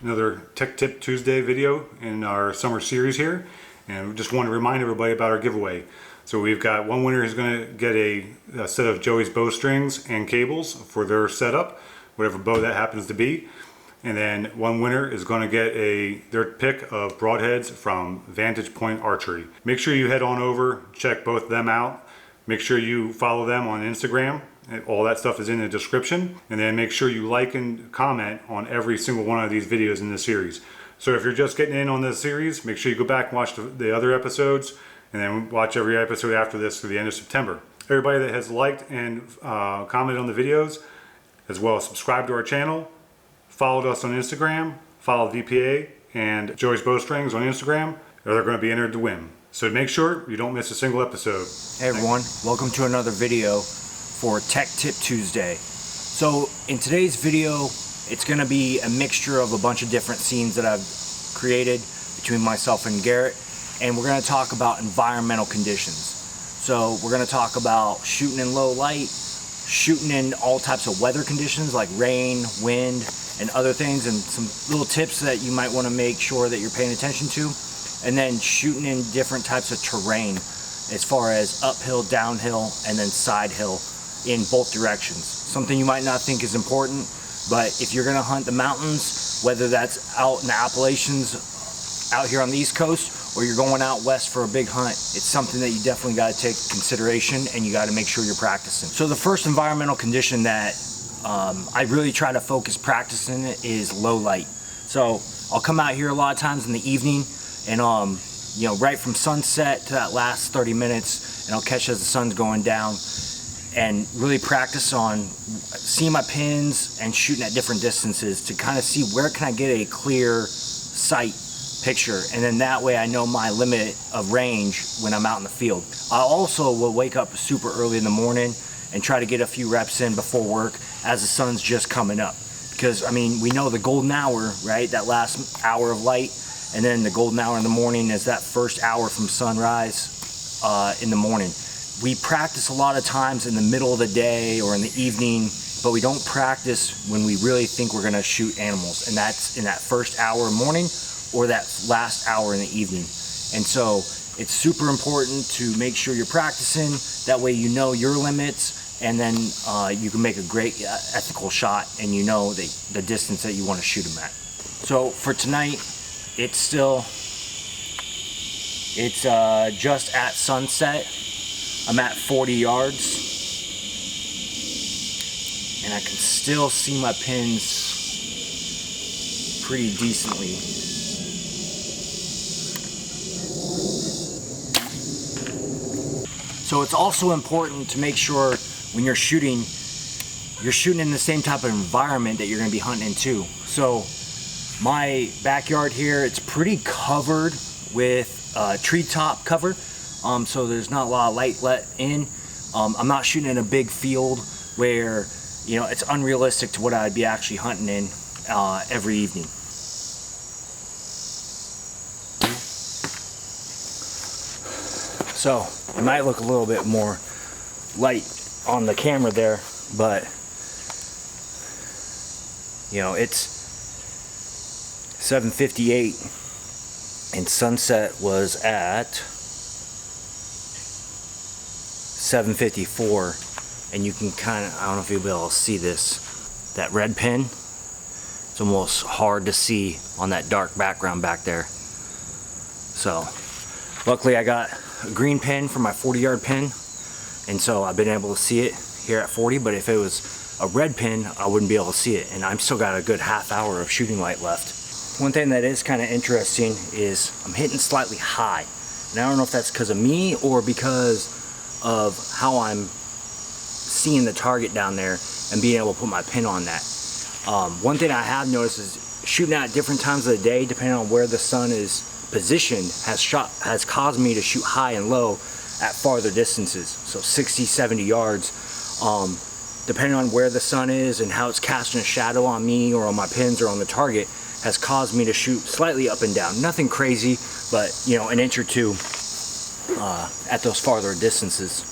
another Tech Tip Tuesday video in our summer series here, and we just want to remind everybody about our giveaway. So we've got one winner who's going to get a set of Joey's bowstrings and cables for their setup, whatever bow that happens to be. And then one winner is going to get their pick of broadheads from Vantage Point Archery. Make sure you head on over, check both of them out. Make sure you follow them on Instagram. All that stuff is in the description. And then make sure you like and comment on every single one of these videos in this series. So if you're just getting in on this series, make sure you go back and watch the other episodes, and then watch every episode after this through the end of September. Everybody that has liked and commented on the videos, as well as subscribed to our channel, followed us on Instagram, followed VPA and Joey's Bowstrings on Instagram, they're going to be entered to win. So make sure you don't miss a single episode. Hey everyone, welcome to another video for Tech Tip Tuesday. So in today's video, it's going to be a mixture of a bunch of different scenes that I've created between myself and Garrett, and we're going to talk about environmental conditions. So we're going to talk about shooting in low light, shooting in all types of weather conditions like rain, wind, and other things, and some little tips that you might want to make sure that you're paying attention to. And then shooting in different types of terrain as far as uphill, downhill, and then side hill in both directions. Something you might not think is important, but if you're going to hunt the mountains, whether that's out in the Appalachians out here on the East Coast, or you're going out west for a big hunt, it's something that you definitely got to take consideration, and you got to make sure you're practicing. So the first environmental condition that I really try to focus practicing it is low light. So I'll come out here a lot of times in the evening, and you know, right from sunset to that last 30 minutes, and I'll catch as the sun's going down, and really practice on seeing my pins and shooting at different distances to kind of see where can I get a clear sight picture, and then that way I know my limit of range when I'm out in the field. I also will wake up super early in the morning and try to get a few reps in before work as the sun's just coming up, because I mean, we know the golden hour, right, that last hour of light, and then the golden hour in the morning is that first hour from sunrise in the morning. We practice a lot of times in the middle of the day or in the evening, but we don't practice when we really think we're going to shoot animals, and that's in that first hour of morning or that last hour in the evening. And so it's super important to make sure you're practicing, that way you know your limits, and then you can make a great ethical shot, and you know the distance that you want to shoot them at. So for tonight, it's just at sunset. I'm at 40 yards, and I can still see my pins pretty decently. So it's also important to make sure when you're shooting in the same type of environment that you're going to be hunting in too. So my backyard here, it's pretty covered with treetop cover. So there's not a lot of light let in. I'm not shooting in a big field where, you know, it's unrealistic to what I'd be actually hunting in every evening. So it might look a little bit more light on the camera there, but you know, it's 7:58 and sunset was at 7:54, and you can kind of, I don't know if you'll be able to see this, that red pin, it's almost hard to see on that dark background back there. So luckily I got a green pin for my 40-yard pin, and so I've been able to see it here at 40, but if it was a red pin, I wouldn't be able to see it, and I'm still got a good half hour of shooting light left. One thing that is kind of interesting is I'm hitting slightly high, and I don't know if that's because of me or because of how I'm seeing the target down there and being able to put my pin on that. One thing I have noticed is shooting at different times of the day, depending on where the sun is positioned, has caused me to shoot high and low at farther distances. So 60, 70 yards, depending on where the sun is and how it's casting a shadow on me or on my pins or on the target, has caused me to shoot slightly up and down. Nothing crazy, but you know, an inch or two at those farther distances.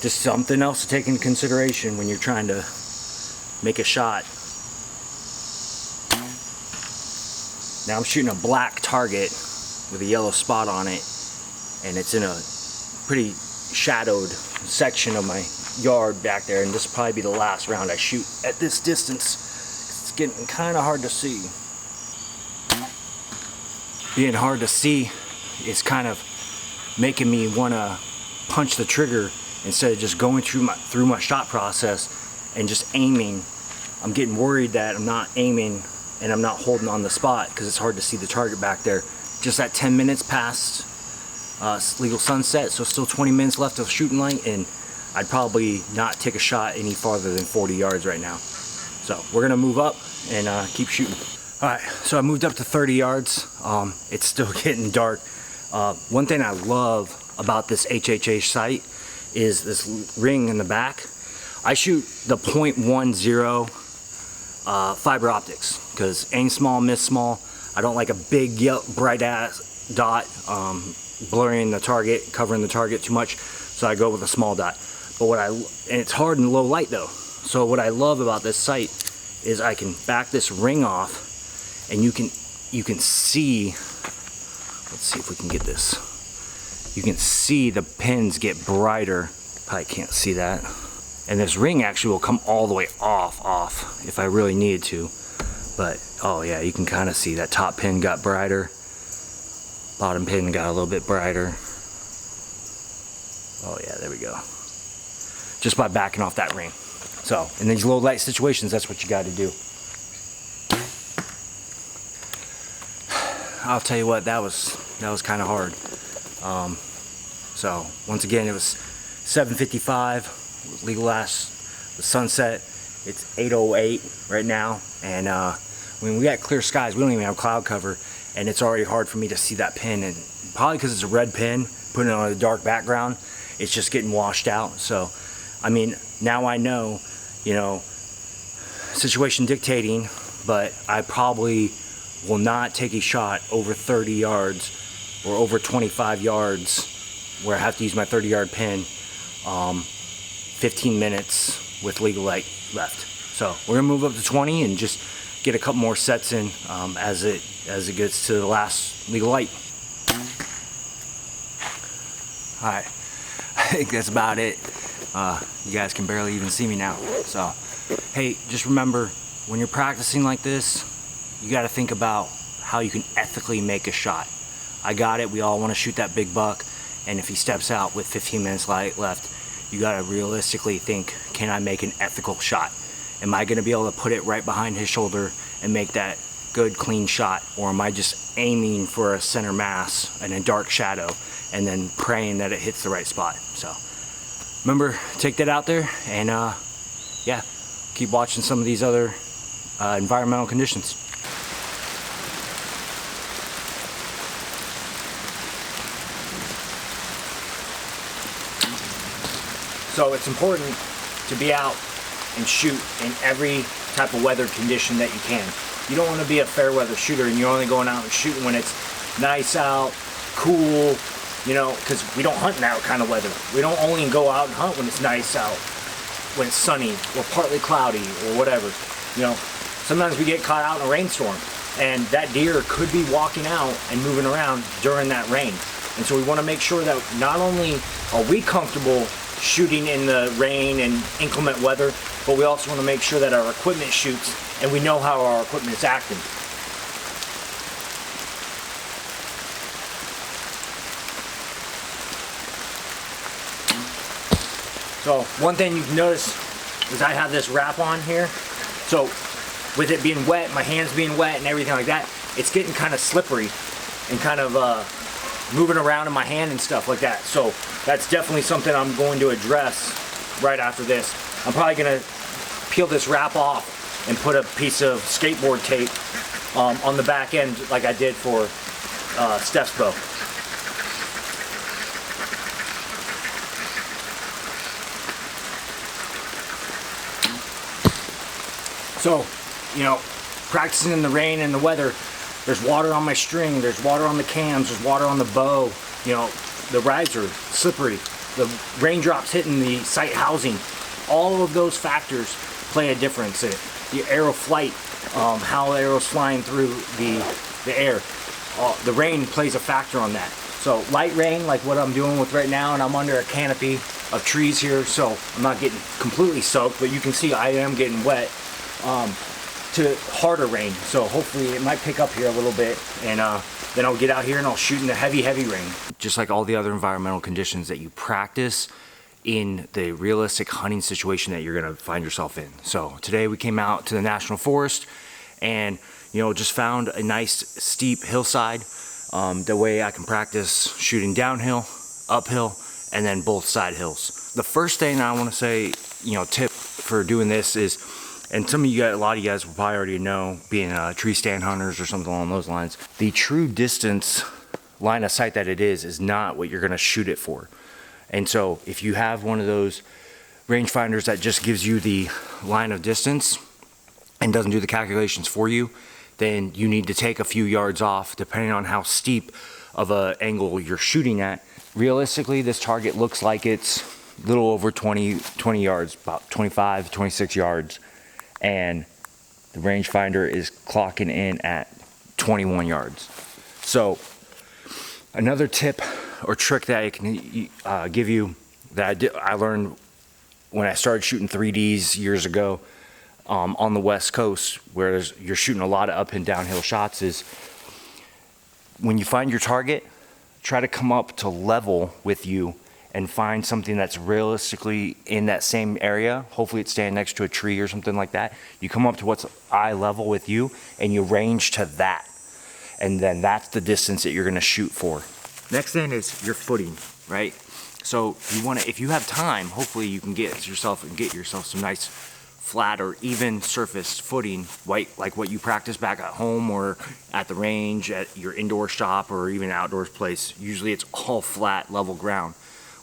Just something else to take into consideration when you're trying to make a shot. Now I'm shooting a black target with a yellow spot on it, and it's in a pretty shadowed section of my yard back there, and this will probably be the last round I shoot at this distance. It's getting kind of hard to see. Being hard to see is kind of making me want to punch the trigger instead of just going through my shot process and just aiming. I'm getting worried that I'm not aiming and I'm not holding on the spot because it's hard to see the target back there. Just at 10 minutes past legal sunset, so still 20 minutes left of shooting light, and I'd probably not take a shot any farther than 40 yards right now. So we're gonna move up and keep shooting. All right, so I moved up to 30 yards. It's still getting dark. One thing I love about this HHH sight is this ring in the back. I shoot the .10 fiber optics because aim small, miss small. I don't like a big bright ass dot blurring the target, covering the target too much, so I go with a small dot. But and it's hard in low light though. So what I love about this sight is I can back this ring off, and you can see. Let's see if we can get this. You can see the pins get brighter. Probably can't see that. And this ring actually will come all the way off if I really needed to. But oh yeah, you can kind of see that top pin got brighter. Bottom pin got a little bit brighter. Oh yeah, there we go. Just by backing off that ring. So in these low light situations, that's what you got to do. I'll tell you what, that was kind of hard. So once again, it was 7:55. Legal last the sunset. It's 8:08 right now, and when we got clear skies, we don't even have cloud cover, and it's already hard for me to see that pin. And probably because it's a red pin, putting it on a dark background, it's just getting washed out. So, I mean, now I know, situation dictating, but I probably will not take a shot over 30 yards or over 25 yards where I have to use my 30-yard pin. 15 minutes with legal light left. So we're gonna move up to 20 and just get a couple more sets in as it gets to the last legal light. All right, I think that's about it. You guys can barely even see me now. So, hey, just remember, when you're practicing like this, you got to think about how you can ethically make a shot. I got it. We all want to shoot that big buck, and if he steps out with 15 minutes left, you got to realistically think, can I make an ethical shot? Am I going to be able to put it right behind his shoulder and make that good, clean shot? Or am I just aiming for a center mass and a dark shadow and then praying that it hits the right spot? So remember, take that out there and yeah, keep watching some of these other environmental conditions. So it's important to be out and shoot in every type of weather condition that you can. You don't want to be a fair weather shooter and you're only going out and shooting when it's nice out, cool, because we don't hunt in that kind of weather. We don't only go out and hunt when it's nice out, when it's sunny or partly cloudy or whatever. Sometimes we get caught out in a rainstorm, and that deer could be walking out and moving around during that rain. And so we want to make sure that not only are we comfortable shooting in the rain and inclement weather, but we also want to make sure that our equipment shoots and we know how our equipment is acting. So one thing you can notice is I have this wrap on here. So with it being wet, my hands being wet and everything like that, it's getting kind of slippery and kind of moving around in my hand and stuff like that. So that's definitely something I'm going to address right after this. I'm probably gonna peel this wrap off and put a piece of skateboard tape on the back end like I did for Steph's bow. So, practicing in the rain and the weather, there's water on my string, there's water on the cams, there's water on the bow. The rides are slippery, the raindrops hitting the sight housing. All of those factors play a difference. The arrow flight how arrows flying through the air. The rain plays a factor on that. So light rain, like what I'm doing with right now, and I'm under a canopy of trees here, so I'm not getting completely soaked, but you can see I am getting wet, to harder rain. So hopefully it might pick up here a little bit, and then I'll get out here and I'll shoot in the heavy rain. Just like all the other environmental conditions that you practice in the realistic hunting situation that you're gonna find yourself in. So today we came out to the National Forest and just found a nice steep hillside. The way I can practice shooting downhill, uphill, and then both side hills. The first thing I want to say, tip for doing this is, and some of you guys, a lot of you guys will probably already know, being tree stand hunters or something along those lines, the true distance line of sight that it is not what you're going to shoot it for. And so if you have one of those rangefinders that just gives you the line of distance and doesn't do the calculations for you, then you need to take a few yards off depending on how steep of an angle you're shooting at. Realistically, this target looks like it's a little over 20 yards, about 25, 26 yards. And the rangefinder is clocking in at 21 yards. So another tip or trick that I can give you that I learned when I started shooting 3Ds years ago on the West Coast, where you're shooting a lot of up and downhill shots, is when you find your target, try to come up to level with you and find something that's realistically in that same area. Hopefully it's standing next to a tree or something like that. You come up to what's eye level with you and you range to that. And then that's the distance that you're gonna shoot for. Next thing is your footing, right? So if you have time, hopefully you can get yourself some nice flat or even surfaced footing, like what you practice back at home or at the range, at your indoor shop, or even outdoors place. Usually it's all flat, level ground,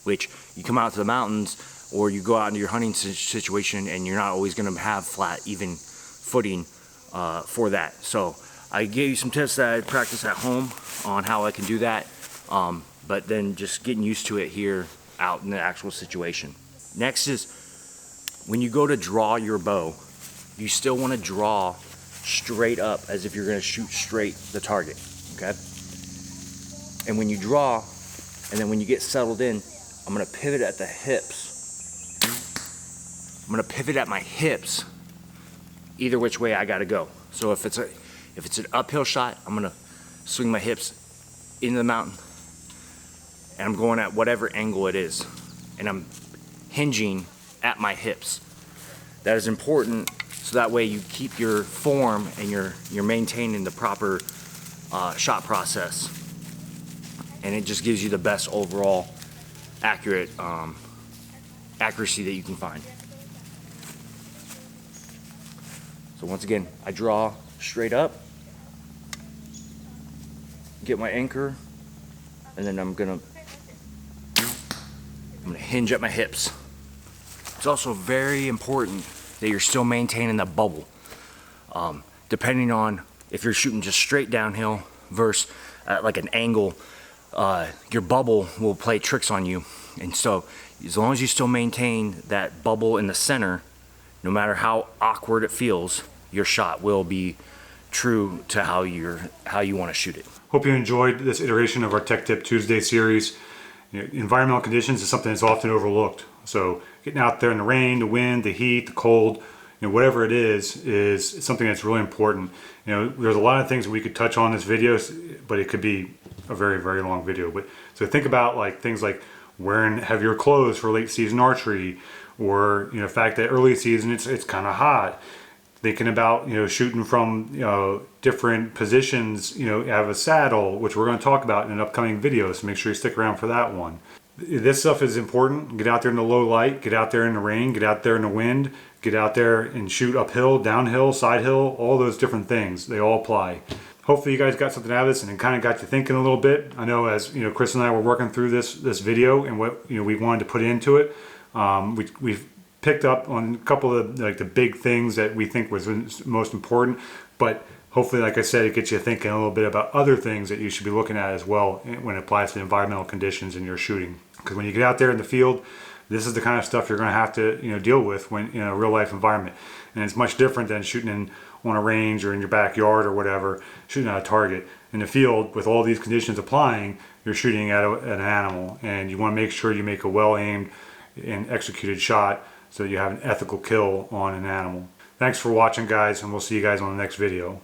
which you come out to the mountains or you go out into your hunting situation and you're not always gonna have flat, even footing for that. So I gave you some tips that I practice at home on how I can do that, but then just getting used to it here out in the actual situation. Next is, when you go to draw your bow, you still want to draw straight up as if you're going to shoot straight the target, okay? And when you draw, and then when you get settled in, I'm going to pivot at the hips. I'm going to pivot at my hips either which way I got to go. So if it's an uphill shot, I'm going to swing my hips into the mountain, and I'm going at whatever angle it is, and I'm hinging at my hips. That is important, so that way you keep your form and you're maintaining the proper shot process, and it just gives you the best overall accuracy that you can find. So once again, I draw straight up, get my anchor, and then I'm gonna hinge at my hips. It's also very important that you're still maintaining the bubble. Depending on if you're shooting just straight downhill versus at like an angle, your bubble will play tricks on you. And so as long as you still maintain that bubble in the center, no matter how awkward it feels, your shot will be true to how you want to shoot it. Hope you enjoyed this iteration of our Tech Tip Tuesday series. Environmental conditions is something that's often overlooked. So getting out there in the rain, the wind, the heat, the cold, whatever it is something that's really important. There's a lot of things that we could touch on in this video, but it could be a very, very long video. But so think about things like wearing heavier clothes for late season archery, or the fact that early season it's kind of hot. Thinking about shooting from different positions. You have a saddle, which we're going to talk about in an upcoming video, so make sure you stick around for that one. This stuff is important. Get out there in the low light, get out there in the rain, get out there in the wind, get out there and shoot uphill, downhill, side hill, all those different things. They all apply. Hopefully you guys got something out of this and it kind of got you thinking a little bit. I know as Chris and I were working through this video and what we wanted to put into it, we've picked up on a couple of the big things that we think was most important, but hopefully, like I said, it gets you thinking a little bit about other things that you should be looking at as well when it applies to the environmental conditions in your shooting. Because when you get out there in the field, this is the kind of stuff you're going to have to deal with when in a real life environment, and it's much different than shooting in on a range or in your backyard or whatever, shooting at a target. In the field, with all these conditions applying, you're shooting at an animal, and you want to make sure you make a well-aimed and executed shot so that you have an ethical kill on an animal. Thanks for watching, guys, and we'll see you guys on the next video.